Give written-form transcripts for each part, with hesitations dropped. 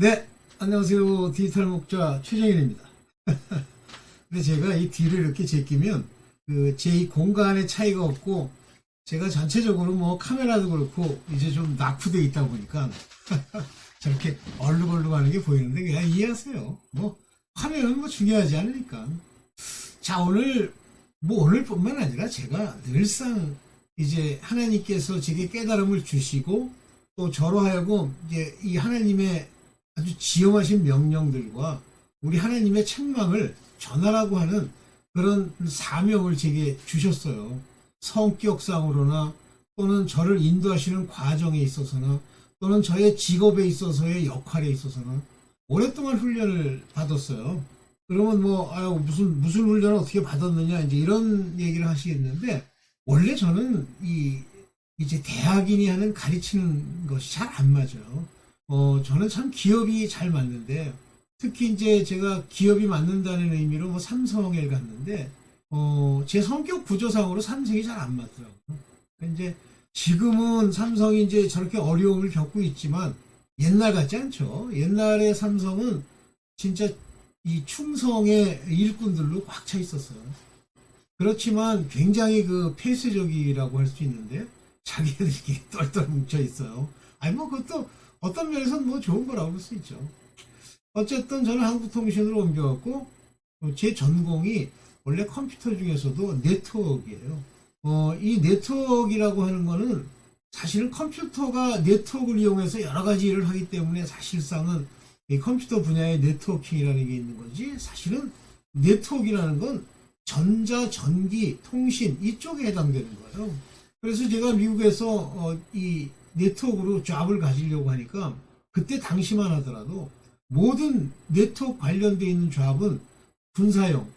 네, 안녕하세요. 디지털 목자 최정일입니다. 근데 제가 이 뒤를 이렇게 제끼면 제 공간의 차이가 없고 제가 전체적으로 뭐 카메라도 그렇고 이제 좀 낙후돼 있다 보니까 저렇게 얼룩얼룩 하는 게 보이는데 그냥 이해하세요. 뭐 화면은 뭐 중요하지 않으니까. 자, 오늘뿐만 아니라 제가 늘상 이제 하나님께서 제게 깨달음을 주시고 또 저로 하여금 이제 이 하나님의 아주 지엄하신 명령들과 우리 하나님의 책망을 전하라고 하는 그런 사명을 제게 주셨어요. 성격상으로나 또는 저를 인도하시는 과정에 있어서나 또는 저의 직업에 있어서의 역할에 있어서나 오랫동안 훈련을 받았어요. 그러면 무슨 훈련을 어떻게 받았느냐 이제 이런 얘기를 하시겠는데, 원래 저는 이제 대학인이 하는 가르치는 것이 잘 안 맞아요. 저는 참 기업이 잘 맞는데, 특히 이제 제가 기업이 맞는다는 의미로 삼성에 갔는데, 제 성격 구조상으로 삼성이 잘 안 맞더라고요. 이제 지금은 삼성이 이제 저렇게 어려움을 겪고 있지만 옛날 같지 않죠. 옛날에 삼성은 진짜 이 충성의 일꾼들로 꽉 차 있었어요. 그렇지만 굉장히 폐쇄적이라고 할 수 있는데 자기들끼리 똘똘 뭉쳐 있어요. 그것도 어떤 면에서는 좋은 거라고 볼 수 있죠. 어쨌든 저는 한국통신으로 옮겨갔고, 제 전공이 원래 컴퓨터 중에서도 네트워크예요. 이 네트워크라고 하는 거는 사실은 컴퓨터가 네트워크를 이용해서 여러 가지 일을 하기 때문에 사실상은 이 컴퓨터 분야의 네트워킹이라는 게 있는 거지, 사실은 네트워크라는 건 전자, 전기, 통신 이쪽에 해당되는 거예요. 그래서 제가 미국에서 이 네트워크로 잡을 가지려고 하니까 그때 당시만 하더라도 모든 네트워크 관련되어 있는 잡은 군사용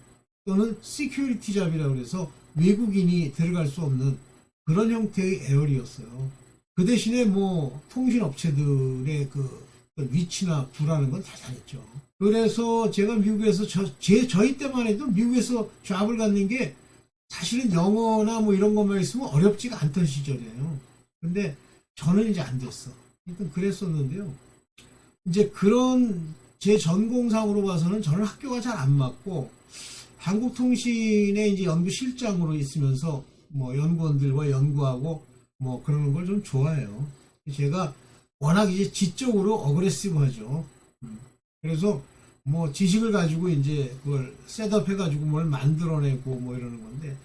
또는 시큐리티 잡이라고 해서 외국인이 들어갈 수 없는 그런 형태의 에어리였어요. 그 대신에 통신 업체들의 위치나 부라는 건 대단했죠. 그래서 제가 미국에서 저희 때만 해도 미국에서 잡을 갖는 게 사실은 영어나 이런 것만 있으면 어렵지가 않던 시절이에요. 근데 저는 이제 안 됐어. 일단 그랬었는데요. 이제 그런 제 전공상으로 봐서는 저는 학교가 잘 안 맞고, 한국통신의 이제 연구실장으로 있으면서 연구원들과 연구하고 그러는 걸 좀 좋아해요. 제가 워낙 이제 지적으로 어그레시브하죠. 그래서 지식을 가지고 이제 그걸 셋업해가지고 뭘 만들어내고 이러는 건데,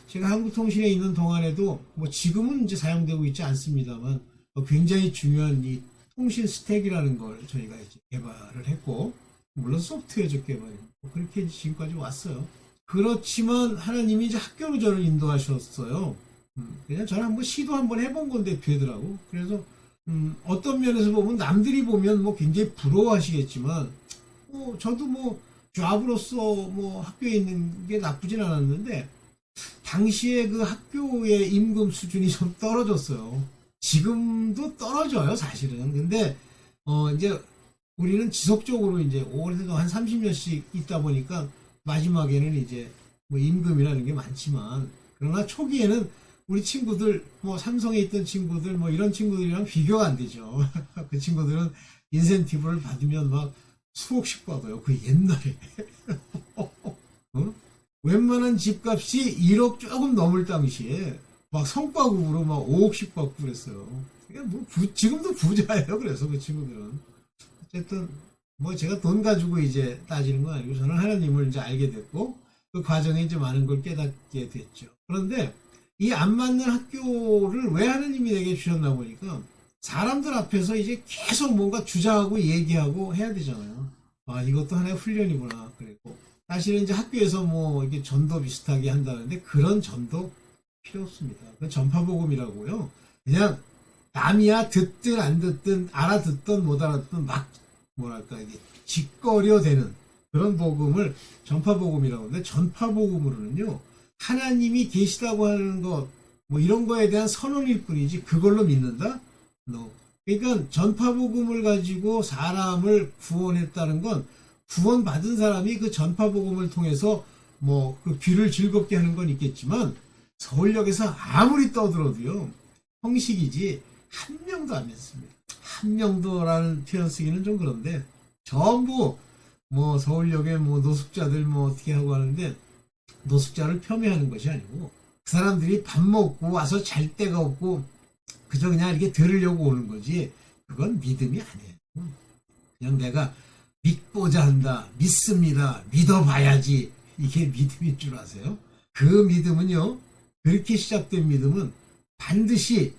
제가 한국통신에 있는 동안에도 지금은 이제 사용되고 있지 않습니다만 굉장히 중요한 이 통신 스택이라는 걸 저희가 이제 개발을 했고, 물론 소프트웨어적 개발입니다. 그렇게 지금까지 왔어요. 그렇지만 하나님이 이제 학교로 저를 인도하셨어요. 그냥 저는 시도 한번 해본 건데 되더라고. 그래서 어떤 면에서 보면 남들이 보면 굉장히 부러워하시겠지만, 저도 잡으로서 학교에 있는 게 나쁘진 않았는데, 당시에 그 학교의 임금 수준이 좀 떨어졌어요. 지금도 떨어져요, 사실은. 근데 이제 우리는 지속적으로 이제 오래도 한 30년씩 있다 보니까 마지막에는 이제 임금이라는 게 많지만, 그러나 초기에는 우리 친구들, 삼성에 있던 친구들, 이런 친구들이랑 비교가 안 되죠. 그 친구들은 인센티브를 받으면 수억씩 받아요. 그 옛날에. 웬만한 집값이 1억 조금 넘을 당시에 성과급으로 5억씩 받고 그랬어요. 지금도 부자예요. 그래서 그 친구들은. 어쨌든 제가 돈 가지고 이제 따지는 건 아니고, 저는 하나님을 이제 알게 됐고 그 과정에 이제 많은 걸 깨닫게 됐죠. 그런데 이 안 맞는 학교를 왜 하나님이 내게 주셨나 보니까, 사람들 앞에서 이제 계속 뭔가 주장하고 얘기하고 해야 되잖아요. 이것도 하나의 훈련이구나. 그리고 사실은 이제 학교에서 이게 전도 비슷하게 한다는데 그런 전도 필요 없습니다. 그건 전파복음이라고요. 그냥 남이야 듣든 안 듣든 알아듣든 못 알아듣든 이게 짓거려대는 그런 복음을 전파복음이라고 하는데, 전파복음으로는요, 하나님이 계시다고 하는 것 이런 거에 대한 선언일 뿐이지 그걸로 믿는다? No. 그러니까 전파복음을 가지고 사람을 구원했다는 건, 구원받은 사람이 그 전파복음을 통해서 그 귀를 즐겁게 하는 건 있겠지만, 서울역에서 아무리 떠들어도요 형식이지 한 명도 안 믿습니다. 한명도라는 표현 쓰기는 좀 그런데 전부 뭐 서울역에 뭐 노숙자들 뭐 어떻게 하고 하는데 노숙자를 폄훼하는 것이 아니고 그 사람들이 밥 먹고 와서 잘 데가 없고 그저 그냥 이렇게 들으려고 오는 거지 그건 믿음이 아니에요. 그냥 내가 믿고자 한다, 믿습니다, 믿어봐야지 이게 믿음인 줄 아세요? 그 믿음은요, 그렇게 시작된 믿음은 반드시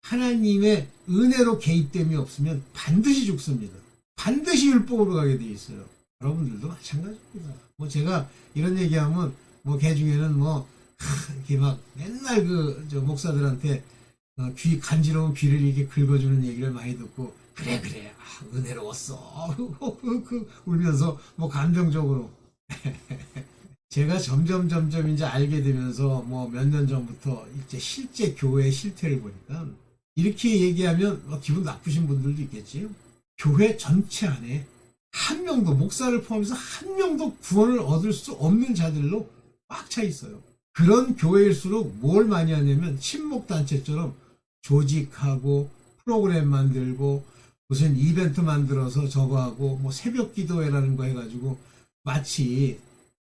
하나님의 은혜로 개입됨이 없으면 반드시 죽습니다. 반드시 율법으로 가게 돼 있어요. 여러분들도 마찬가지입니다. 뭐 제가 이런 얘기하면 뭐 개 중에는 뭐 이렇게 막 맨날 저 목사들한테 귀 간지러운 귀를 이렇게 긁어주는 얘기를 많이 듣고 그래 은혜로웠어 울면서 뭐 감정적으로 제가 점점 이제 알게 되면서 뭐 몇 년 전부터 이제 실제 교회 실태를 보니까 이렇게 얘기하면 기분 나쁘신 분들도 있겠지. 교회 전체 안에 한 명도 목사를 포함해서 한 명도 구원을 얻을 수 없는 자들로 꽉 차 있어요. 그런 교회일수록 뭘 많이 하냐면 친목단체처럼 조직하고 프로그램 만들고 무슨 이벤트 만들어서 저거 하고 뭐 새벽 기도회라는 거 해가지고 마치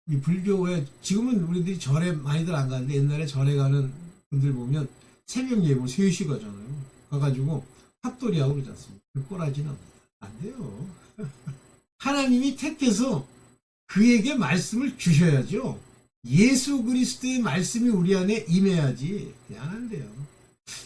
이 불교에 지금은 우리들이 절에 많이들 안 가는데 옛날에 절에 가는 분들 보면 새벽 예불 3시 가잖아요. 가가지고 탑돌이하고 그러지 않습니까? 그 꼬라지는 안 돼요. 하나님이 택해서 그에게 말씀을 주셔야죠. 예수 그리스도의 말씀이 우리 안에 임해야지 그냥 안 돼요.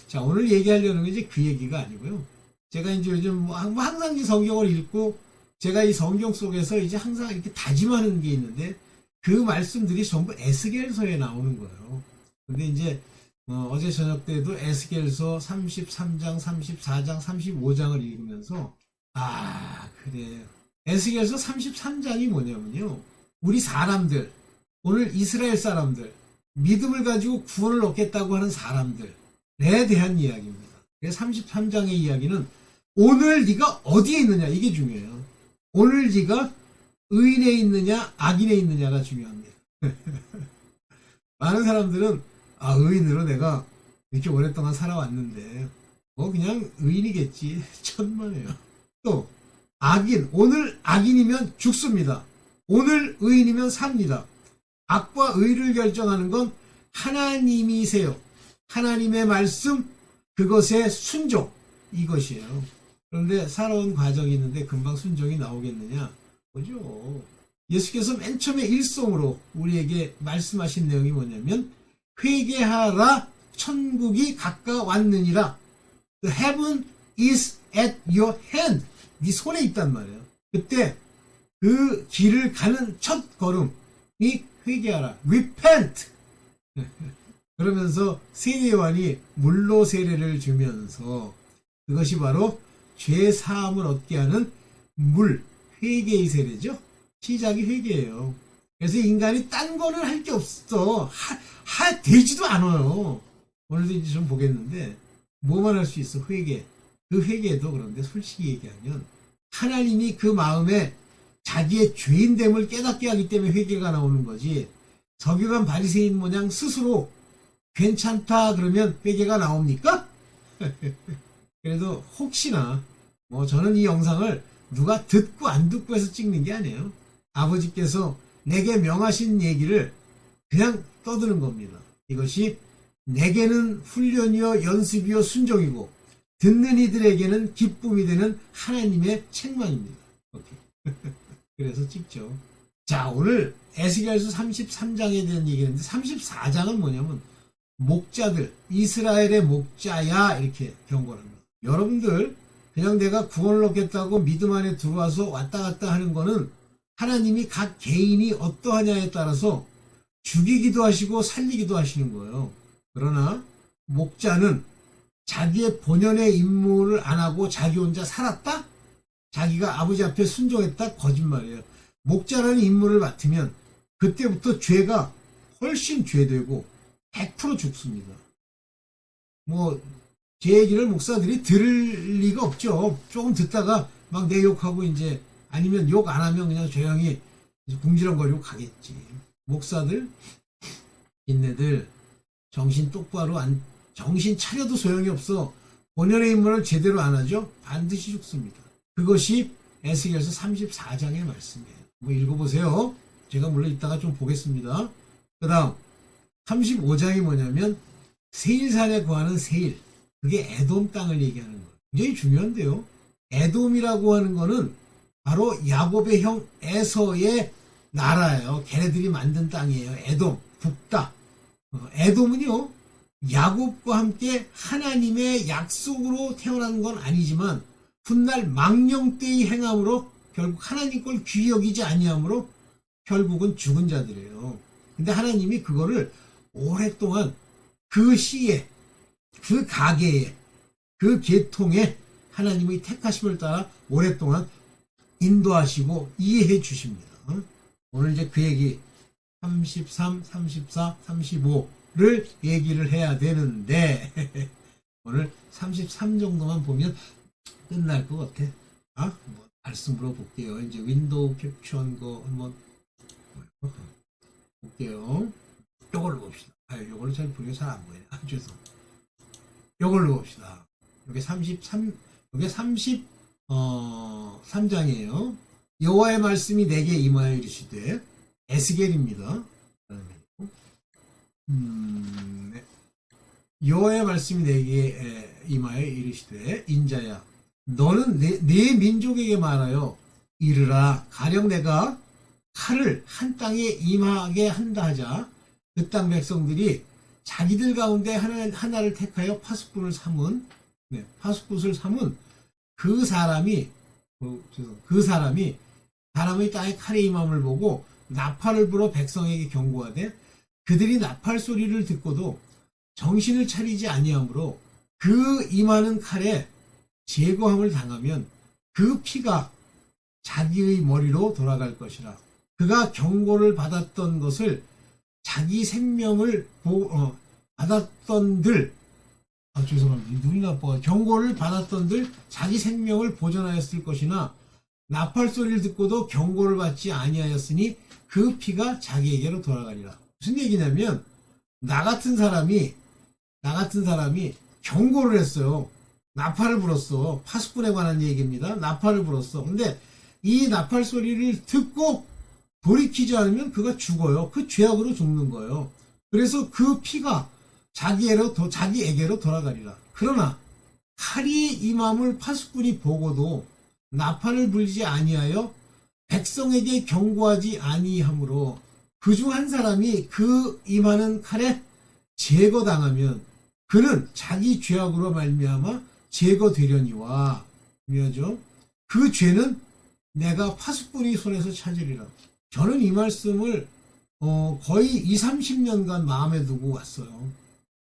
자, 오늘 얘기하려는 게 이제 그 얘기가 아니고요. 제가 이제 요즘 뭐 항상 이 성경을 읽고 제가 이 성경 속에서 이제 항상 이렇게 다짐하는 게 있는데 그 말씀들이 전부 에스겔서에 나오는 거예요. 근데 이제 어제 저녁 때도 에스겔서 33장, 34장, 35장을 읽으면서 그래. 에스겔서 33장이 뭐냐면요. 우리 사람들, 오늘 이스라엘 사람들, 믿음을 가지고 구원을 얻겠다고 하는 사람들에 대한 이야기입니다. 그래서 33장의 이야기는 오늘 네가 어디에 있느냐 이게 중요해요. 오늘 네가 의인에 있느냐 악인에 있느냐가 중요합니다. 많은 사람들은 의인으로 내가 이렇게 오랫동안 살아왔는데 뭐 그냥 의인이겠지 천만에요. 또 악인, 오늘 악인이면 죽습니다. 오늘 의인이면 삽니다. 악과 의를 결정하는 건 하나님이세요. 하나님의 말씀, 그것의 순종, 이것이에요. 그런데 살아온 과정이 있는데 금방 순종이 나오겠느냐? 뭐죠? 예수께서 맨 처음에 일성으로 우리에게 말씀하신 내용이 뭐냐면 회개하라 천국이 가까웠느니라. The heaven is at your hand. 네 손에 있단 말이에요. 그때 그 길을 가는 첫 걸음이 회개하라. Repent. 그러면서 세례요한이 물로 세례를 주면서 그것이 바로 죄 사함을 얻게 하는 물, 회개의 세례죠. 시작이 회개예요. 그래서 인간이 딴 거는 할 게 없어. 되지도 않아요. 오늘도 이제 좀 보겠는데 뭐만 할 수 있어? 회개. 그 회개도 그런데 솔직히 얘기하면 하나님이 그 마음에 자기의 죄인됨을 깨닫게 하기 때문에 회개가 나오는 거지. 서기관 바리새인 모양 스스로 괜찮다 그러면 회개가 나옵니까? 그래도 혹시나 뭐 저는 이 영상을 누가 듣고 안 듣고 해서 찍는 게 아니에요. 아버지께서 내게 명하신 얘기를 그냥 떠드는 겁니다. 이것이 내게는 훈련이요 연습이요 순종이고 듣는 이들에게는 기쁨이 되는 하나님의 책망입니다. 그래서 찍죠. 자, 오늘 에스겔서 33장에 대한 얘기인데 34장은 뭐냐면 목자들, 이스라엘의 목자야 이렇게 경고를 합니다. 여러분들 그냥 내가 구원을 얻겠다고 믿음 안에 들어와서 왔다 갔다 하는 거는 하나님이 각 개인이 어떠하냐에 따라서 죽이기도 하시고 살리기도 하시는 거예요. 그러나 목자는 자기의 본연의 임무를 안 하고 자기 혼자 살았다? 자기가 아버지 앞에 순종했다? 거짓말이에요. 목자라는 임무를 맡으면 그때부터 죄가 훨씬 죄되고 100% 죽습니다. 뭐 제 얘기를 목사들이 들을 리가 없죠. 조금 듣다가 막 내 욕하고 이제 아니면 욕 안 하면 그냥 조용히 궁지렁거리고 가겠지. 목사들, 인내들 정신 똑바로 정신 차려도 소용이 없어. 본연의 임무를 제대로 안 하죠? 반드시 죽습니다. 그것이 에스겔서 34장의 말씀이에요. 한번 읽어보세요. 제가 물론 이따가 좀 보겠습니다. 그 다음 35장이 뭐냐면 세일산에 거하는 세일. 그게 에돔 땅을 얘기하는 거예요. 굉장히 중요한데요. 에돔이라고 하는 거는 바로 야곱의 형 에서의 나라예요. 걔네들이 만든 땅이에요. 에돔, 북다. 에돔은요, 야곱과 함께 하나님의 약속으로 태어난 건 아니지만 훗날 망령 때의 행함으로 결국 하나님 걸 귀히 여기지 아니함으로 결국은 죽은 자들이에요. 근데 하나님이 그거를 오랫동안 그 시에, 그 가계에, 그 계통에 하나님의 택하심을 따라 오랫동안 인도하시고 이해해 주십니다. 오늘 이제 그 얘기 33, 34, 35를 얘기를 해야 되는데 오늘 33 정도만 보면 끝날 것 같아. 뭐 말씀으로 볼게요. 이제 윈도우 캡처한 거 한번 볼게요. 요걸로 봅시다. 요걸로 잘 보기가 잘 안 보이네. 죄송. 요걸로 봅시다. 요게 33, 요게 33장이에요. 여호와의 말씀이 내게 임하여 이르시되, 에스겔입니다. 네. 여호와의 말씀이 내게 임하여 이르시되, 인자야, 너는 네 민족에게 말하여 이르라. 가령 내가 칼을 한 땅에 임하게 한다 하자. 그 땅 백성들이 자기들 가운데 하나를 택하여 파수꾼을 삼은, 파수꾼을 삼은 그 사람이 사람의 땅에 칼의 임함을 보고 나팔을 불어 백성에게 경고하되, 그들이 나팔 소리를 듣고도 정신을 차리지 아니하므로 그 임하는 칼에 제거함을 당하면 그 피가 자기의 머리로 돌아갈 것이라. 그가 경고를 받았던 것을 자기 생명을 받았던들, 죄송합니다. 눈이 나빠요. 경고를 받았던들 자기 생명을 보존하였을 것이나 나팔 소리를 듣고도 경고를 받지 아니하였으니 그 피가 자기에게로 돌아가리라. 무슨 얘기냐면 나 같은 사람이 경고를 했어요. 나팔을 불었어. 파수꾼에 관한 얘기입니다. 나팔을 불었어. 근데 이 나팔 소리를 듣고 돌이키지 않으면 그가 죽어요. 그 죄악으로 죽는 거예요. 그래서 그 피가 자기에게로 돌아가리라. 그러나 칼이 임함을 파수꾼이 보고도 나팔을 불지 아니하여 백성에게 경고하지 아니하므로 그 중 한 사람이 그 임하는 칼에 제거당하면 그는 자기 죄악으로 말미암아 제거되려니와, 중요하죠. 그 죄는 내가 파수꾼의 손에서 찾으리라. 저는 이 말씀을 거의 20, 30년간 마음에 두고 왔어요.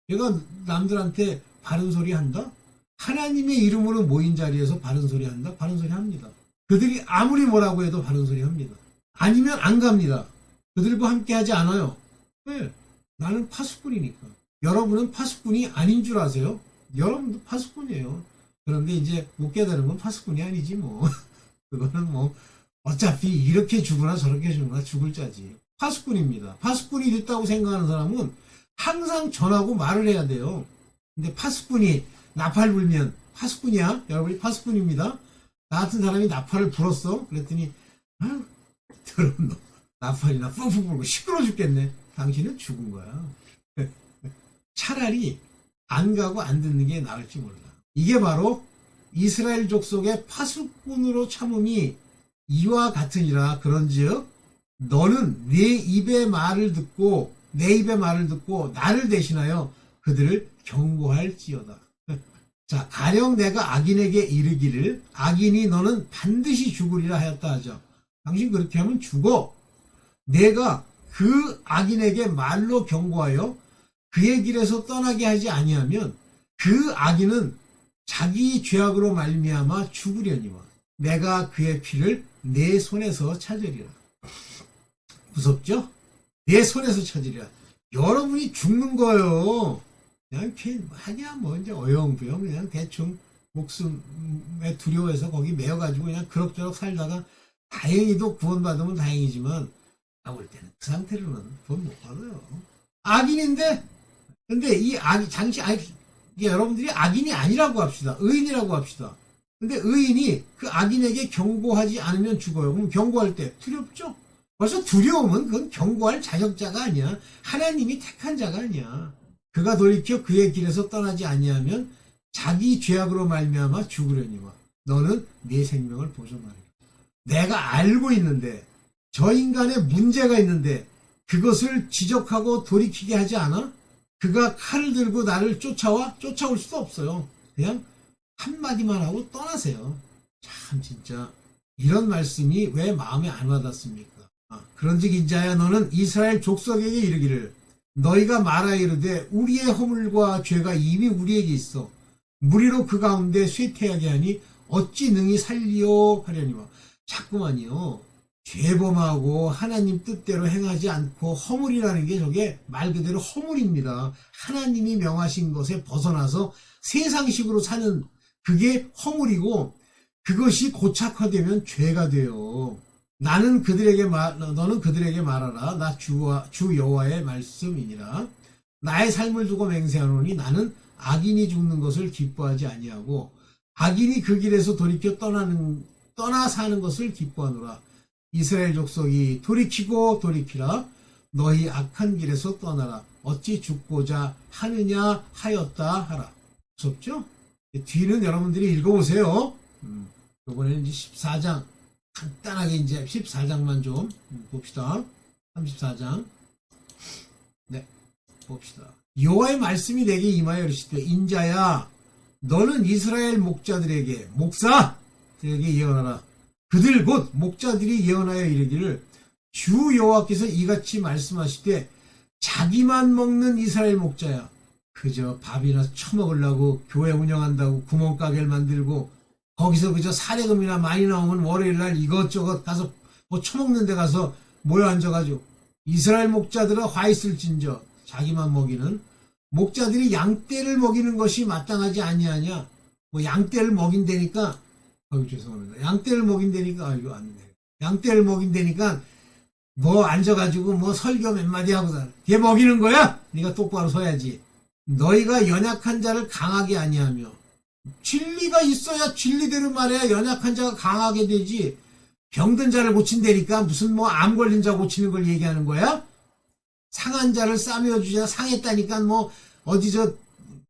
제가 남들한테 바른 소리 한다? 하나님의 이름으로 모인 자리에서 바른 소리 한다? 바른 소리 합니다. 그들이 아무리 뭐라고 해도 바른 소리 합니다. 아니면 안 갑니다. 그들과 함께 하지 않아요. 왜? 나는 파수꾼이니까. 여러분은 파수꾼이 아닌 줄 아세요? 여러분도 파수꾼이에요. 그런데 이제 못 깨달은 건 파수꾼이 아니지 뭐. 그거는 뭐 어차피 이렇게 죽으나 저렇게 죽으나 죽을 자지. 파수꾼입니다. 파수꾼이 됐다고 생각하는 사람은 항상 전하고 말을 해야 돼요. 근데 파수꾼이 나팔 불면 파수꾼이야? 여러분이 파수꾼입니다. 나 같은 사람이 나팔을 불었어? 그랬더니 더러운 놈. 나팔이나 펑펑 불고 시끄러워 죽겠네. 당신은 죽은 거야. 차라리 안 가고 안 듣는 게 나을지 몰라. 이게 바로 이스라엘 족속의 파수꾼으로 참음이 이와 같으니라. 그런즉 너는 내 입의 말을 듣고 나를 대신하여 그들을 경고할지어다. 자, 가령 내가 악인에게 이르기를 악인이 너는 반드시 죽으리라 하였다 하죠. 당신 그렇게 하면 죽어. 내가 그 악인에게 말로 경고하여 그의 길에서 떠나게 하지 아니하면 그 악인은 자기 죄악으로 말미암아 죽으려니와 내가 그의 피를 내 손에서 찾으리라. 무섭죠? 내 손에서 찾으리라. 여러분이 죽는 거예요. 그냥 하냐 뭐 이제 어영부영 그냥 대충 목숨에 두려워해서 거기 매여가지고 그냥 그럭저럭 살다가 다행히도 구원받으면 다행이지만 나 볼 때는 그 상태로는 구원 못 받아요. 악인인데 근데 이 이게 여러분들이 악인이 아니라고 합시다. 의인이라고 합시다. 근데 의인이 그 악인에게 경고하지 않으면 죽어요. 그럼 경고할 때 두렵죠? 벌써 두려움은 그건 경고할 자격자가 아니야. 하나님이 택한 자가 아니야. 그가 돌이켜 그의 길에서 떠나지 아니하면 자기 죄악으로 말미암아 죽으려니와 너는 네 생명을 보존하리라. 내가 알고 있는데 저 인간에 문제가 있는데 그것을 지적하고 돌이키게 하지 않아? 그가 칼을 들고 나를 쫓아올 수도 없어요. 그냥 한마디만 하고 떠나세요. 참 진짜 이런 말씀이 왜 마음에 안 와닿습니까? 그런즉 인자야 너는 이스라엘 족속에게 이르기를 너희가 말하 이르되 우리의 허물과 죄가 이미 우리에게 있어 무리로 그 가운데 쇠퇴하게 하니 어찌 능히 살리오 하려니와. 자꾸만요 죄범하고 하나님 뜻대로 행하지 않고 허물이라는 게 저게 말 그대로 허물입니다. 하나님이 명하신 것에 벗어나서 세상식으로 사는 그게 허물이고 그것이 고착화되면 죄가 돼요. 너는 그들에게 말하라. 나 주 여호와의 말씀이니라. 나의 삶을 두고 맹세하노니 나는 악인이 죽는 것을 기뻐하지 아니하고 악인이 그 길에서 돌이켜 떠나 사는 것을 기뻐하노라. 이스라엘 족속이 돌이키라. 너희 악한 길에서 떠나라. 어찌 죽고자 하느냐 하였다 하라. 무섭죠? 뒤는 여러분들이 읽어보세요. 이번에는 이제 14장 간단하게 이제 14장만 좀 봅시다. 34장. 네, 봅시다. 여호와의 말씀이 내게 임하여 이르시되 인자야 너는 이스라엘 목자들에게 예언하라. 그들 곧 목자들이 예언하여 이르기를 주 여호와께서 이같이 말씀하시되 자기만 먹는 이스라엘 목자야 그저 밥이나 처먹으려고 교회 운영한다고 구멍가게를 만들고 거기서 그저 사례금이나 많이 나오면 월요일날 이것저것 가서 뭐 처먹는 데 가서 모여 앉아가지고 이스라엘 목자들은 화 있을진저 자기만 먹이는 목자들이 양떼를 먹이는 것이 마땅하지 아니하냐. 뭐 양떼를 먹인다니까 죄송합니다. 양떼를 먹인다니까 이거 안 돼. 양떼를 먹인다니까 뭐 앉아가지고 뭐 설교 몇 마디 하고서 걔 먹이는 거야? 네가 똑바로 서야지. 너희가 연약한 자를 강하게 아니하며 진리가 있어야 진리대로 말해야 연약한 자가 강하게 되지. 병든 자를 고친다니까 무슨 뭐 암 걸린 자 고치는 걸 얘기하는 거야? 상한 자를 싸매어 주자. 상했다니까 뭐 어디 저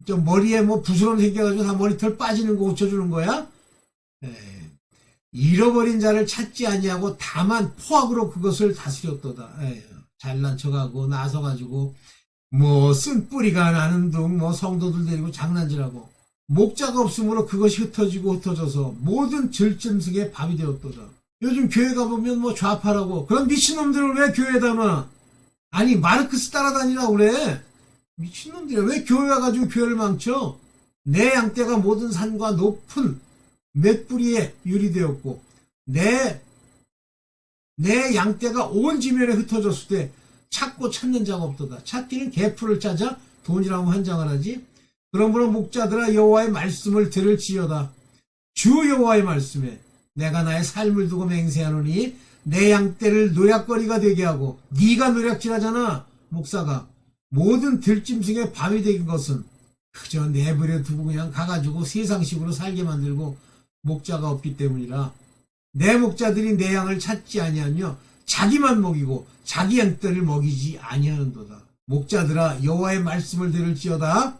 머리에 뭐 부스럼 생겨가지고 다 머리털 빠지는 거 고쳐주는 거야? 잃어버린 자를 찾지 아니하고 다만 포악으로 그것을 다스렸도다. 잘난 척하고 나서가지고 뭐 쓴뿌리가 나는 둥 뭐 성도들 데리고 장난질하고 목자가 없으므로 그것이 흩어져서 모든 들짐승의 밥이 되었도다. 요즘 교회 가보면 뭐 좌파라고 그런 미친놈들을 왜 교회에다 놔? 아니 마르크스 따라다니라 그래. 미친놈들이야. 왜 교회 와가지고 교회를 망쳐? 내 양떼가 모든 산과 높은 맷뿌리에 유리되었고 내 양떼가 온 지면에 흩어졌을 때 찾고 찾는 자가 없도다. 찾기는 개풀을 찾아 돈이라고 환장을 하지. 그러므로 목자들아 여호와의 말씀을 들을지어다. 주 여호와의 말씀에 내가 나의 삶을 두고 맹세하노니 내 양떼를 노략거리가 되게 하고 네가 노략질하잖아. 목사가 모든 들짐승의 밤이 된 것은 그저 내버려 두고 그냥 가가지고 세상식으로 살게 만들고 목자가 없기 때문이라. 내 목자들이 내 양을 찾지 아니하며 자기만 먹이고 자기 양떼를 먹이지 아니하는도다. 목자들아 여호와의 말씀을 들을지어다.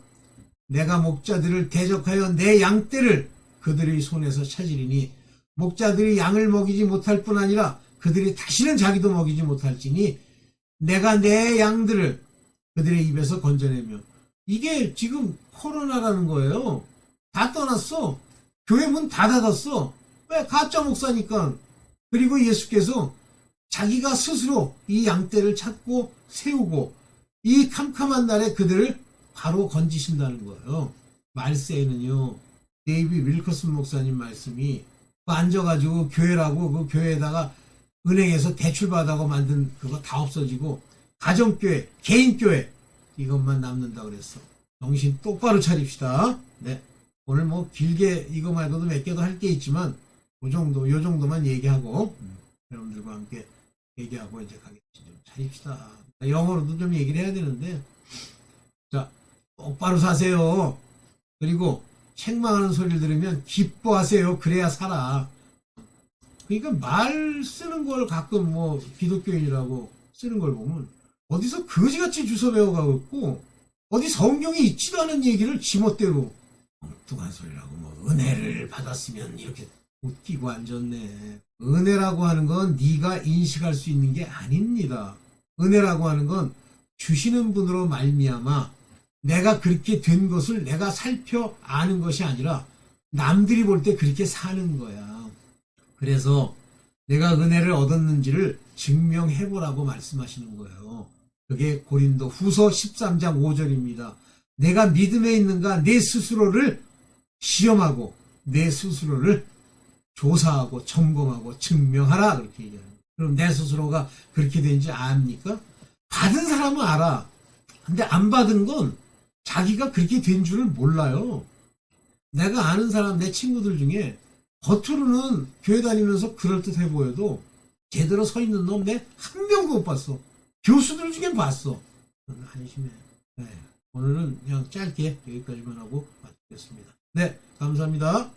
내가 목자들을 대적하여 내 양떼를 그들의 손에서 찾으리니 목자들이 양을 먹이지 못할 뿐 아니라 그들이 다시는 자기도 먹이지 못할지니 내가 내 양들을 그들의 입에서 건져내며. 이게 지금 코로나라는 거예요. 다 떠났어. 교회 문 다 닫았어. 왜? 가짜 목사니까. 그리고 예수께서 자기가 스스로 이 양떼를 찾고 세우고 이 캄캄한 날에 그들을 바로 건지신다는 거예요. 말세에는요. 데이비 윌커슨 목사님 말씀이 앉아가지고 교회라고 그 교회에다가 은행에서 대출받아고 만든 그거 다 없어지고 가정교회, 개인교회 이것만 남는다 그랬어. 정신 똑바로 차립시다. 네. 오늘 뭐 길게 이거 말고도 몇 개도 할 게 있지만 요 정도만 얘기하고 여러분들과 함께 얘기하고 이제 가겠지. 좀 차립시다. 영어로도 좀 얘기를 해야 되는데 자 똑바로 사세요. 그리고 책망하는 소리를 들으면 기뻐하세요. 그래야 살아. 그러니까 말 쓰는 걸 가끔 뭐 기독교인이라고 쓰는 걸 보면 어디서 거지같이 주워 배워가고 어디 성경에 있지도 않은 얘기를 지멋대로 엉뚱한 소리라고 뭐 은혜를 받았으면 이렇게 웃기고 앉았네. 은혜라고 하는 건 네가 인식할 수 있는 게 아닙니다. 은혜라고 하는 건 주시는 분으로 말미암아 내가 그렇게 된 것을 내가 살펴 아는 것이 아니라 남들이 볼 때 그렇게 사는 거야. 그래서 내가 은혜를 얻었는지를 증명해보라고 말씀하시는 거예요. 그게 고린도 후서 13장 5절입니다. 내가 믿음에 있는가 내 스스로를 시험하고 내 스스로를 조사하고 점검하고 증명하라 그렇게 얘기합니다. 그럼 내 스스로가 그렇게 된지 압니까? 받은 사람은 알아. 근데 안 받은 건 자기가 그렇게 된 줄을 몰라요. 내가 아는 사람, 내 친구들 중에 겉으로는 교회 다니면서 그럴듯해 보여도 제대로 서 있는 놈 내 한 명도 못 봤어. 교수들 중엔 봤어. 한심해. 네. 오늘은 그냥 짧게 여기까지만 하고 마치겠습니다. 네, 감사합니다.